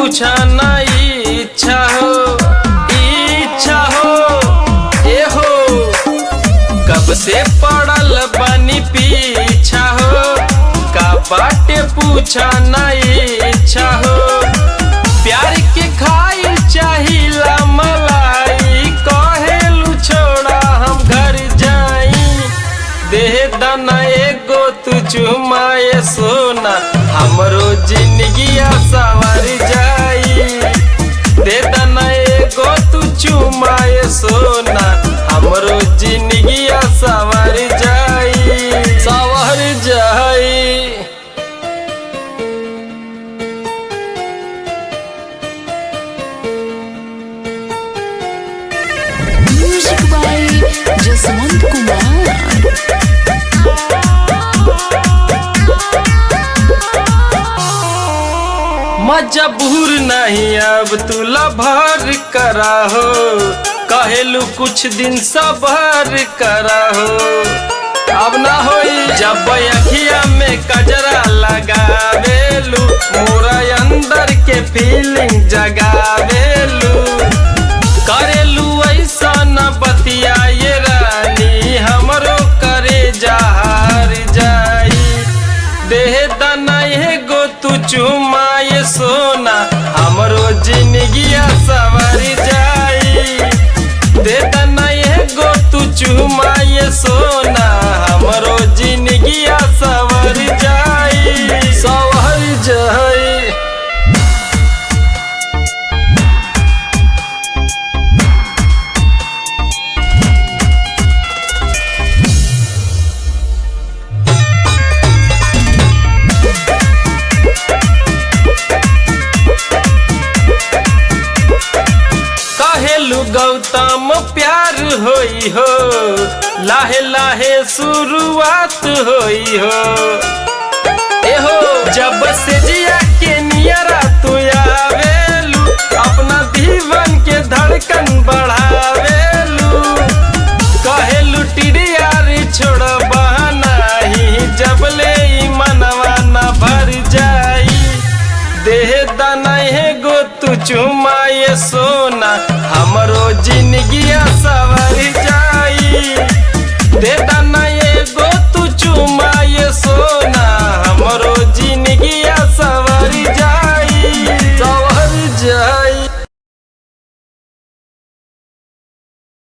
पूछा ना इच्छा हो ए हो कब से पड़ल बानी पीछा हो का बाटे पूछा ना इच्छा हो प्यार के खाई चाहिला मलाई कहेलू छोड़ा हम घर जाई देह दाना एगो तू चुमाए सोना हमरो जिंदगिया सवर जाई दे दाना एगो तू चुमाए सोना हमरो जिंदगिया सवर जाई म्यूजिक बाय जसवंत कुमार। मजबूर नहीं अब तू लभर करा हो कहेलू कुछ दिन सबर करा हो अब ना होई जब अखिया में कजरा लगावेलू मोरा अंदर के फीलिंग जगावेलू करेलू ऐसा न बतिया ये रानी हमरो करे जहार जाई देह दाना एगो तू चुमाए सोना हमरो जिंदगिया सवर जाई दे दाना एगो तू चुमाए सोना हमरो जिंदगिया सवर जाई सवर जाई। कहेलू गौतम प्यार होई हो लाहे लाहे शुरुआत होई हो एहो जब से जिया के नियरा तू आवेलू अपना दीवन के धड़कन बढ़ावेलू कहेलू टिडियार छोड़बा नहीं जब ले मनवा न भर जाई देह दाना एगो तू चुमाए सोना हमरो जिंदगिया सवर जाई दे